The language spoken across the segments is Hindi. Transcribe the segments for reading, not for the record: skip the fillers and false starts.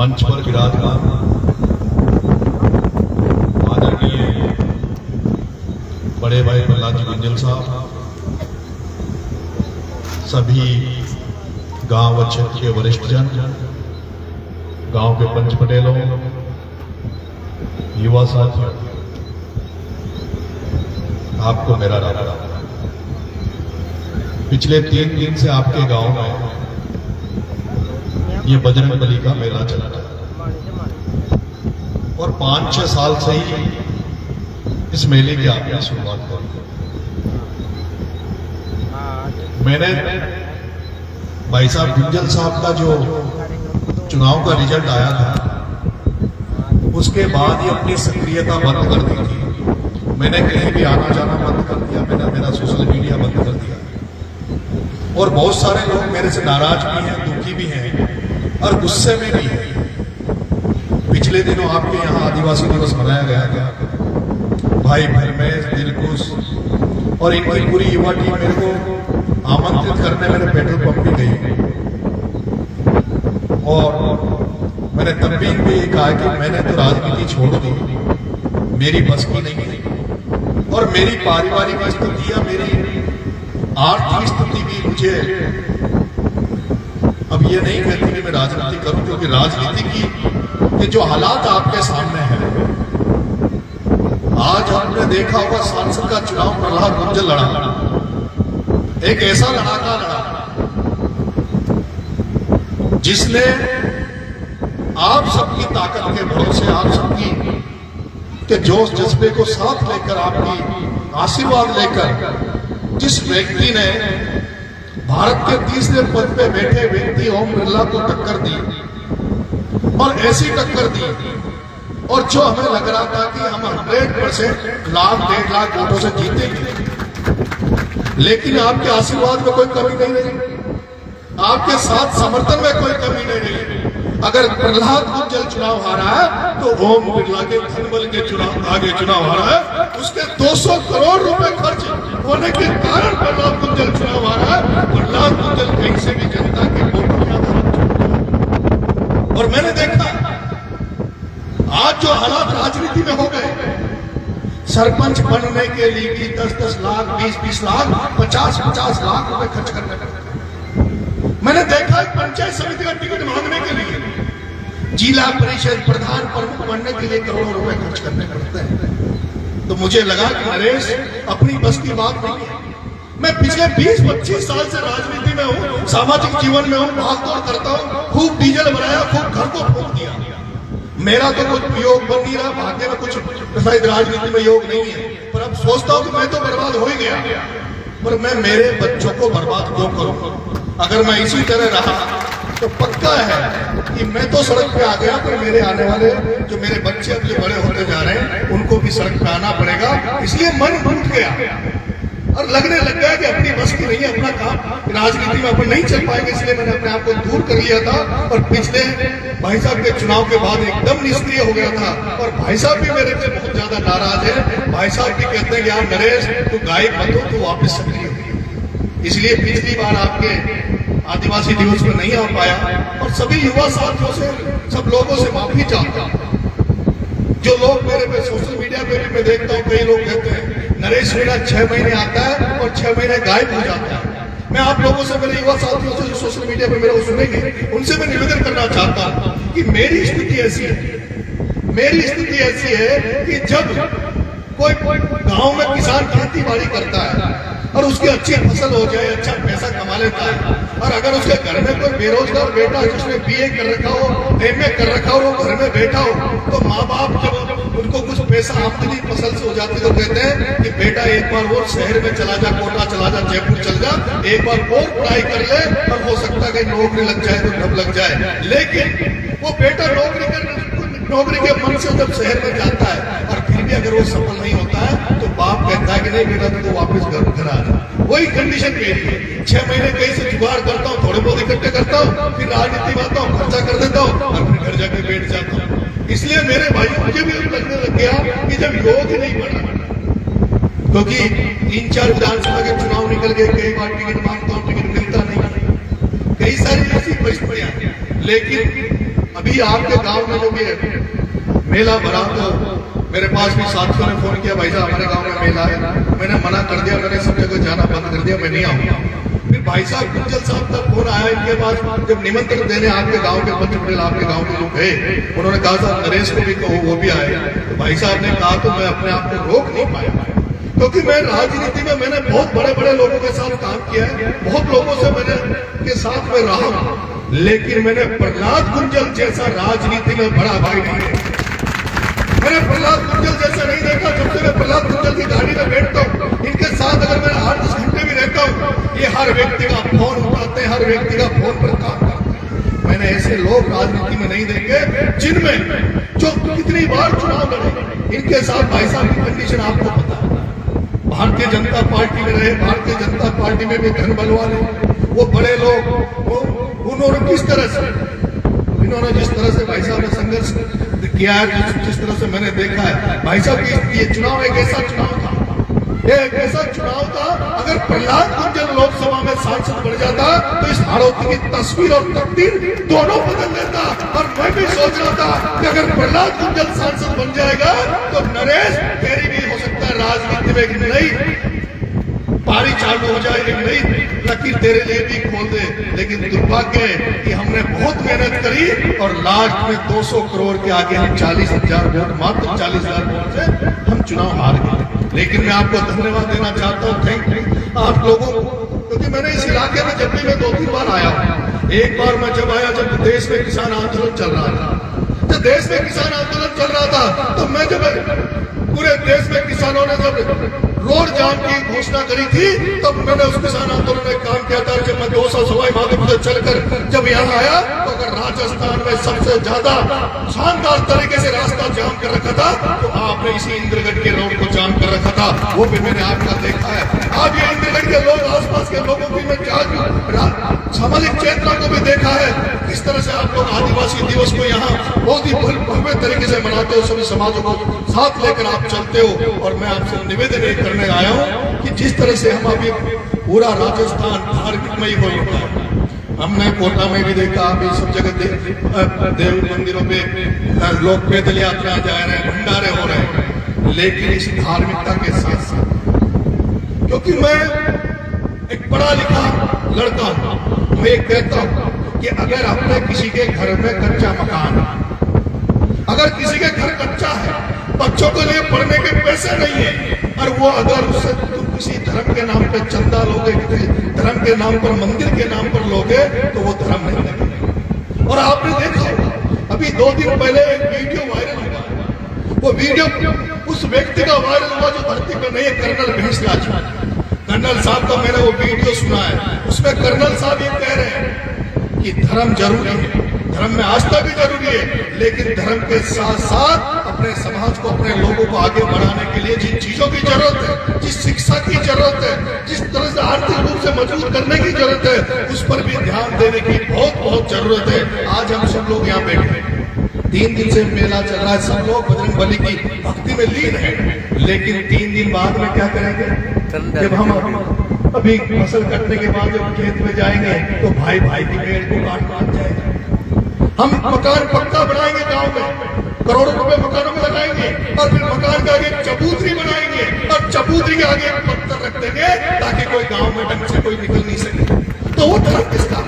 मंच पर विराजमान आदरणीय बड़े भाई प्रहलाद जी गुंजल साहब, सभी गांव व क्षेत्र के वरिष्ठ जन, गांव के पंच पटेलों, युवा साथियों, आपको मेरा राम। पिछले 3 दिन से आपके गांव में ये बजरंगबली का मेला चला था और 5-6 साल से ही इस मेले की आपने शुरुआत करी। मैंने भाई साहब गुंजल साहब का जो चुनाव का रिजल्ट आया था, उसके बाद ही अपनी सक्रियता बंद कर दी थी। मैंने कहीं भी आना जाना बंद कर दिया, मैंने मेरा सोशल मीडिया बंद कर दिया और बहुत सारे लोग मेरे से नाराज भी हैं, दुखी भी हैं और गुस्से में भी हैं। पिछले दिनों आपके यहाँ आदिवासी दिवस मनाया गया था। भाई धर्मेश, दिलकुश और इनकी पूरी युवा टीम मेरे को आमंत्रित करने मेरे पेट्रोल पंप भी गई और मैंने तब भी इनको ये कहा कि मैंने तो राजनीति छोड़ दी, मेरी बस की नहीं है और मेरी पारिवारिक स्थितियां, मेरी आर्थिक स्थिति भी मुझे अब ये नहीं कहती कि मैं राजनीति करूं, क्योंकि राजनीति की ये जो हालात आपके सामने हैं, आज हमने देखा होगा सांसद का चुनाव प्रहलाद गुंजल लड़ा, एक ऐसा लड़ाका लड़ा जिसने आप सबकी ताकत के भरोसे, आप सबकी के जोश जज्बे को साथ लेकर, आपकी आशीर्वाद लेकर, जिस व्यक्ति ने भारत के तीसरे पद पे बैठे व्यक्ति ओम बिरला को टक्कर दी और ऐसी टक्कर दी, और जो हमें लग रहा था कि हम 100% लाख 1.5 लाख वोटों से जीतेंगे, लेकिन आपके आशीर्वाद में कोई कमी नहीं रही, आपके साथ समर्थन में कोई कमी नहीं रही। अगर प्रहलाद गुंजल चुनाव हारा है तो ओम बिरला के धनबल के चुनाव आगे चुनाव हारा है, उसके 200 करोड़ रुपए खर्च होने के कारण प्रहलाद गुंजल चुनाव हारा है। प्रहलाद गुंजल कहीं से भी जनता के वोट ज्यादा, और मैंने देखा आज जो हालात राजनीति में हो गए, सरपंच बनने के लिए भी 10-10 लाख, 20-20 लाख, 50-50 लाख रुपए खर्च करने लगते। मैंने देखा पंचायत समिति का टिकट मांगने के लिए, जिला परिषद प्रधान प्रमुख बनने के लिए करोड़ों रुपए खर्च करने पड़ते हैं। तो मुझे लगा कि नरेश अपनी बस की बात नहीं है। मैं पिछले 20-25 साल से राजनीति में हूँ, सामाजिक जीवन में हूँ, भागदौड़ करता हूँ, खूब डीजल बनाया, खूब घर को फूंक दिया, मेरा तो कुछ योग बन नहीं रहा, भाग्य में कुछ शायद राजनीति में योग नहीं है, पर अब सोचता हूँ कि मैं तो बर्बाद हो ही गया, पर मैं मेरे बच्चों को बर्बाद क्यों करूँ? अगर मैं इसी तरह रहा तो पक्का है कि मैं तो सड़क पे आ गया, पर मेरे आने वाले जो मेरे बच्चे अब जो बड़े होते जा रहे हैं, उनको भी सड़क पे आना पड़ेगा। इसलिए मन टूट गया और लगने लग गया कि अपनी बस की नहीं है, अपना काम राजनीति में अपन नहीं चल पाएंगे, इसलिए मैंने अपने आप को दूर कर लिया था और पिछले भाई साहब के चुनाव के बाद एकदम निष्क्रिय हो गया था। और भाई साहब भी मेरे से बहुत ज्यादा नाराज है। भाई साहब भी कहते हैं यार नरेश, तू गायब मत हो, तू वापस सक्रिय हो। इसलिए पिछली बार आपके आदिवासी दिवस में नहीं आ पाया और सभी युवा साथियों से, सब लोगों से माफी चाहता हूं। जो लोग मेरे पे सोशल मीडिया पे भी मैं देखता हूँ, कई लोग कहते हैं नरेश मीणा 6 महीने आता है और 6 महीने गायब हो जाता है। मैं आप लोगों से, मेरे युवा साथियों से जो सोशल मीडिया पे मेरे को सुनेंगे, उनसे मैं निवेदन करना चाहता हूँ कि मेरी स्थिति ऐसी है, मेरी स्थिति ऐसी है कि जब कोई गांव में किसान खेती बाड़ी करता है और उसकी अच्छी फसल हो जाए, अच्छा पैसा कमा लेता है, और अगर उसके घर में कोई बेरोजगार बेटा जिसने BA कर रखा हो, MA कर रखा हो, वो घर में बैठा हो, तो माँ बाप जब उनको कुछ पैसा आमदनी फसल से हो जाती तो कहते हैं कि बेटा एक बार और शहर में चला जा, कोटा चला जा, जयपुर चल जा, एक बार और पढ़ाई कर ले और हो सकता है कि नौकरी लग जाए तो ढब लग जाए। लेकिन वो बेटा नौकरी के मन से जब शहर में जाता है और फिर भी अगर वो सफल नहीं होता है तो बाप कहता है कि नहीं बेटा तो वापस घर आ जा। वही कंडीशन मेरी है। 6 महीने कहीं से जुगाड़ करता हूँ, थोड़े बहुत इकट्ठे करता हूँ, फिर राजनीति में आता हूँ, खर्चा कर देता हूँ और फिर घर जाके बैठ जाता हूँ। इसलिए मेरे भाई मुझे भी लगने लग गया कि जब योग ही नहीं बढ़ा, क्योंकि 3-4 विधानसभा के चुनाव निकल गए, कई बार टिकट मांगता हूँ, टिकट मिलता नहीं, कई सारी ऐसी परिस्थितियां, लेकिन अभी आपके गांव में जो भी है मेला भरा, तो मेरे पास भी साथियों ने फोन किया, भाई साहब हमारे गांव में मेला है। मैंने मना कर दिया, मैंने सब जगह जाना बंद कर दिया, मैं नहीं आऊंगा। फिर भाई साहब गुंजल साहब तक फोन आया इनके पास, जब निमंत्रण देने आपके गांव के पंचकुड़ेल आपके गांव के लोग गए, उन्होंने कहा साहब नरेश को भी कहो वो भी आए। तो भाई साहब ने कहा तो मैं अपने आप को रोक नहीं पाया, क्योंकि मैं राजनीति में मैंने बहुत बड़े बड़े लोगों के साथ काम किया है, बहुत लोगों से मैंने के साथ में रहा हूं, लेकिन मैंने प्रहलाद गुंजल जैसा राजनीति में बड़ा भाई नहीं देखा। मैंने प्रहलाद गुंजल जैसा नहीं देखा। जब से मैं प्रहलाद गुंजल की गाड़ी में बैठता हूँ, इनके साथ अगर मैं 8-10 घंटे भी रहता हूँ, ये हर व्यक्ति का फोन उठाते हैं, हर व्यक्ति का फोन पर काम करते हैं। मैंने ऐसे लोग राजनीति में नहीं देखे जिनमें जो कितनी बार चुनाव लड़े। इनके साथ भाई साहब की कंडीशन आपको पता है, भारतीय जनता पार्टी में रहे, भारतीय जनता पार्टी में भी धन बलवाने, वो बड़े लोग, उन्होंने किस तरह से, इन्होंने जिस तरह से भाई साहब ने संघर्ष किया है, जिस तरह से मैंने देखा है, भाई साहब ये चुनाव एक ऐसा चुनाव था, एक ऐसा चुनाव था, अगर प्रहलाद गुंजल लोकसभा में सांसद बन जाता तो इस हाड़ौती की तस्वीर और तकदीर दोनों बदल देता। और मैं भी सोच रहा था कि अगर प्रहलाद गुंजल सांसद बन जाएगा तो नरेश तेरी भी हो सकता है राजनीति में एक नई पारी चालू हो जाए, एक नई लकीर तेरे लिए भी खोल दे। लेकिन दुर्भाग्य है कि हमने बहुत मेहनत करी और लास्ट में 200 करोड़ के आगे हम 40,000 वोट, मात्र 40,000 वोट से हम चुनाव हार गए। लेकिन मैं आपको धन्यवाद देना चाहता हूँ, थैंक आप लोगों को, क्योंकि मैंने इस इलाके में जब भी मैं 2-3 बार आया हूँ। एक बार मैं जब आया जब देश में किसान आंदोलन चल रहा था, जब देश में किसान आंदोलन चल रहा था, तो मैं जब पूरे देश में किसानों ने जब रोड जाम की घोषणा करी थी, तब मैंने उस किसान आंदोलन में काम किया था। जब मैं 200 सवाई माधोपुर से चलकर जब यहाँ आया, तो अगर राजस्थान में सबसे ज्यादा शानदार तरीके से रास्ता जाम कर रखा था, तो आपने इसी इंद्रगढ़ के रोड को जाम कर रखा था, वो भी मैंने आपका देखा है। आप ये इंद्रगढ़ के लोग, आसपास के लोगों की मैं सामाजिक चेतना को भी देखा है, किस तरह से आप लोग आदिवासी दिवस को यहाँ बहुत ही भव्य तरीके से मनाते हो, सभी समाजों को साथ लेकर आप चलते हो। और मैं आपसे निवेदन करने आया हूँ कि जिस तरह से हम अभी पूरा राजस्थान धार्मिकमय हो रहा है, हमने कोटा में भी देखा, अभी सब जगह देव मंदिरों पे लोग पैदल यात्रा जा रहे हैं, भंडारे हो रहे हैं, लेकिन इस धार्मिकता के साथ साथ, क्योंकि मैं एक पढ़ा लिखा लड़का हूं, मैं एक कहता हूं कि अगर अपने किसी के घर में कच्चा मकान, अगर किसी के घर कच्चा है, बच्चों के लिए पढ़ने के पैसे नहीं है, और वो अगर उससे तुम किसी धर्म के नाम पर चंदा लोगे, किसी धर्म के नाम पर, मंदिर के नाम पर लोगे, तो वो धर्म नहीं लगेगा। और आपने देखा अभी 2 दिन पहले एक वीडियो वायरल हुआ, वो वीडियो उस व्यक्ति का वायरल हुआ जो धरती पर नहीं है, कर्नल भैंसराज। कर्नल साहब का मैंने वो वीडियो सुना है, उसमें कर्नल साहब ये कह रहे हैं कि धर्म जरूरी है, धर्म में आस्था भी जरूरी है, लेकिन धर्म के साथ साथ अपने समाज को, अपने लोगों को आगे बढ़ाने के लिए जिन चीजों की जरूरत है, जिस शिक्षा की जरूरत है, जिस तरह से आर्थिक रूप से मजबूत करने की जरूरत है, उस पर भी ध्यान देने की बहुत जरूरत है। आज हम सब लोग यहाँ बैठे हैं, 3 दिन से मेला चल रहा है, सब लोग बजरंग बली की भक्ति में लीन है, लेकिन 3 दिन बाद में क्या करेंगे? जब हम अभी फसल कटने के बाद जब खेत में जाएंगे, तो भाई की पेड़ को काट जाएगा। हम मकान पक्का बनाएंगे गांव में, करोड़ों रुपए मकानों में लगाएंगे, और फिर मकान के आगे चबूतरी बनाएंगे, और चबूतरी के आगे एक पत्थर रख देंगे ताकि कोई गांव में ढंग से कोई निकल नहीं सके। तो वो धर्म किसका?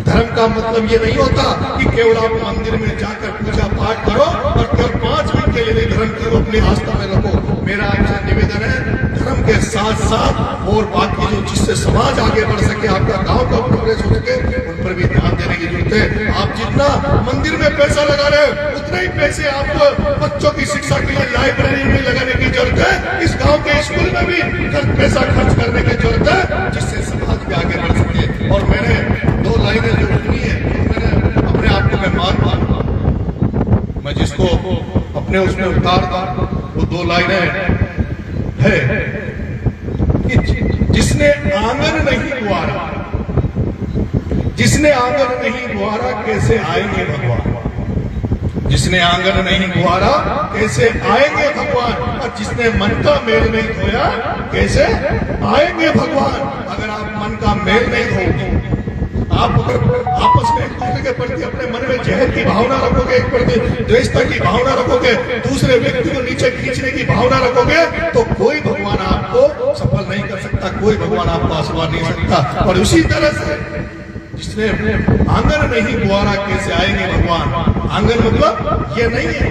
धर्म का मतलब ये नहीं होता कि केवल आप मंदिर में जाकर पूजा पाठ करो और केवल 5 मिनट के लिए धर्म को अपनी आस्था में रखो। मेरा आपसे निवेदन है, धर्म के साथ साथ और बाकी जो जिससे समाज आगे बढ़ सके, आपका गांव का प्रोग्रेस हो सके, उन पर भी ध्यान देने की जरूरत है। आप जितना मंदिर में पैसा लगा रहे हो, उतने ही पैसे आपको बच्चों की शिक्षा के लिए लाइब्रेरी में लगाने की जरूरत है। इस गाँव के स्कूल में भी पैसा खर्च करने की जरूरत है, जिससे समाज भी आगे बढ़ सके। और मैंने 2 लाइनें जो सुनी है, मैंने अपने आप को मैं मानता हूं, मैं जिसको अपने उसमें उतारता, वो 2 लाइनें है कि जिसने आंगन नहीं गुआरा, जिसने आंगन नहीं गुआरा कैसे आएंगे भगवान, जिसने आंगन नहीं गुआरा कैसे आएंगे भगवान, और जिसने मन का मेल नहीं धोया कैसे आएंगे भगवान। अगर आप मन का मेल नहीं धोगे, आप अगर आपस में एक दूसरे के प्रति सकती, अपने मन में जहर की भावना रखोगे, एक प्रति द्वेषता की भावना रखोगे, दूसरे व्यक्ति को नीचे खींचने की भावना रखोगे, तो कोई भगवान आपको सफल नहीं कर सकता, कोई भगवान आपको आशीर्वाद नहीं सकता। और उसी तरह से जिसने आंगन नहीं बुआरा कैसे आएंगे भगवान। आंगन मतलब ये नहीं है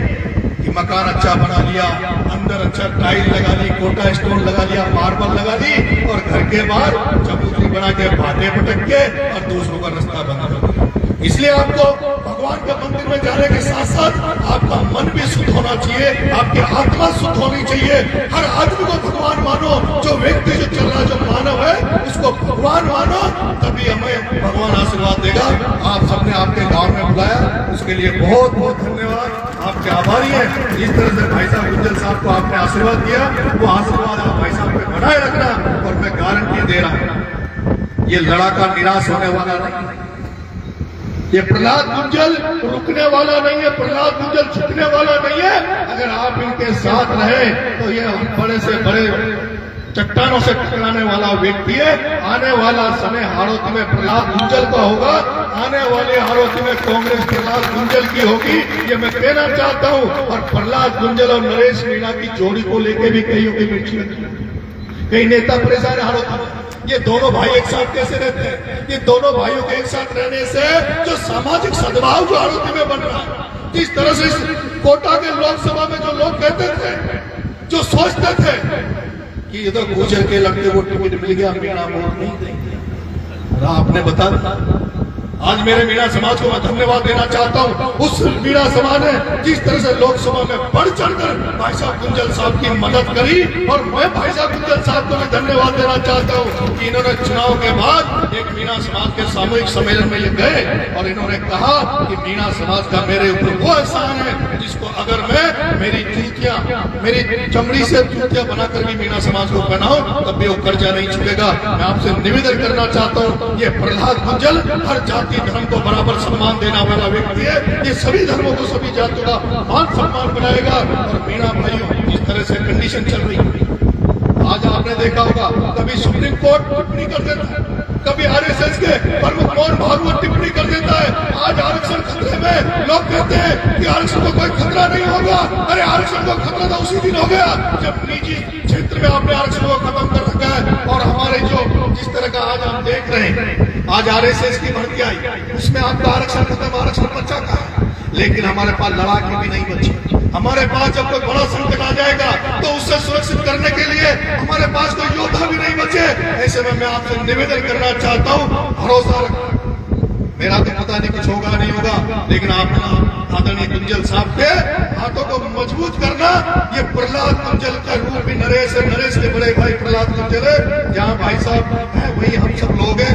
कि मकान अच्छा बना लिया, अंदर अच्छा टाइल लगा ली, कोटा स्टोन लगा लिया, मार्बल लगा ली और घर के बाहर चबूतरी बना के बातें पटक के और दूसरों का रास्ता बना दिया। इसलिए आपको भगवान के मंदिर में जाने के साथ साथ आपका मन भी शुद्ध होना चाहिए, आपकी आत्मा शुद्ध होनी चाहिए। हर आदमी को भगवान मानो, जो व्यक्ति जो चल रहा, जो मानव है उसको भगवान मानो, तभी हमें भगवान आशीर्वाद देगा। आप सबने आपके गांव में बुलाया, उसके लिए बहुत बहुत धन्यवाद, आपके आभारी हैं। जिस तरह से भाई साहब गुज्जर साहब को आपने आशीर्वाद दिया, वो आशीर्वाद आप भाई साहब पे बनाए रखना। और मैं गारंटी दे रहा हूं, ये लड़ाका निराश होने वाला नहीं, ये प्रहलाद गुंजल रुकने वाला नहीं है, प्रहलाद गुंजल झुकने वाला नहीं है। अगर आप इनके साथ रहे तो ये बड़े से बड़े चट्टानों से टकराने वाला व्यक्ति है। आने वाला समय हाड़ौती में प्रहलाद गुंजल का होगा, आने वाले हाड़ौती में कांग्रेस प्रहलाद गुंजल की होगी, ये मैं कहना चाहता हूँ। और प्रहलाद गुंजल और नरेश मीणा की जोड़ी को लेकर भी कईयों की मिर्ची लगती है, कई नेता परेशान है हाड़ौती में। ये दोनों भाई एक साथ कैसे रहते हैं? ये दोनों भाइयों के एक साथ रहने से जो सामाजिक सद्भाव जो हाड़ौती में बन रहा है, जिस तरह से इस कोटा के लोकसभा में जो लोग कहते थे, जो सोचते थे कि ये तो गुजर के लगते वो टिकट मिल गया, मीणा वोट नहीं देंगे, आपने बता दिया। आज मेरे मीणा समाज को मैं धन्यवाद देना चाहता हूँ। उस मीणा समाज ने जिस तरह से लोकसभा में बढ़ चढ़कर भाई साहब गुंजल साहब की मदद करी, और मैं भाई साहब गुंजल साहब को मैं धन्यवाद देना चाहता हूँ कि इन्होंने चुनाव के बाद एक मीणा समाज के सामूहिक सम्मेलन में ये गए और इन्होंने कहा कि मीणा समाज का मेरे ऊपर वो एहसान है जिसको अगर मैं मेरी जूतियां, मेरी चमड़ी से जूतियां बनाकर भी मीणा समाज को पहनाऊं तब भी वो कर्जा नहीं चुकेगा। मैं आपसे निवेदन करना चाहता हूँ, ये प्रहलाद गुंजल हर जाति धर्म को बराबर सम्मान देने वाला व्यक्ति है। ये सभी धर्मों को, सभी जातियों का मान सम्मान बनाएगा। और मीणा भाइयों, जिस तरह से कंडीशन चल रही है, आज आपने देखा होगा कभी सुप्रीम कोर्ट टिप्पणी कर देता है, कभी आरएसएस के प्रमुख मोहन भागवत टिप्पणी कर देता है। आज आरक्षण खतरे में, लोग कहते हैं कि आरक्षण को कोई खतरा नहीं होगा। अरे आरक्षण को खतरा तो उसी दिन हो गया जब निजी क्षेत्र में आपने आरक्षण को खत्म कर रखा है। और हमारे जो जिस तरह का आज हम देख रहे हैं, आज आरएसएस की भर्ती आई, उसमें आपका आरक्षण खत्म, आरक्षण बचा कहा, लेकिन हमारे पास लड़ाके भी नहीं बचे। हमारे पास जब कोई बड़ा संकट आ जाएगा तो उससे सुरक्षित करने के लिए हमारे पास कोई योद्धा भी नहीं बचे। ऐसे में मैं आपसे निवेदन करना चाहता हूँ, भरोसा रखना। मेरा तो पता नहीं कुछ होगा नहीं होगा, लेकिन आप आदरणीय गुंजल साहब के हाथों को मजबूत करना। ये प्रहलाद गुंजल का रूप भी नरेश है, नरेश के बड़े भाई प्रहलाद गुंजल है। जहाँ भाई साहब है वही हम सब लोग हैं।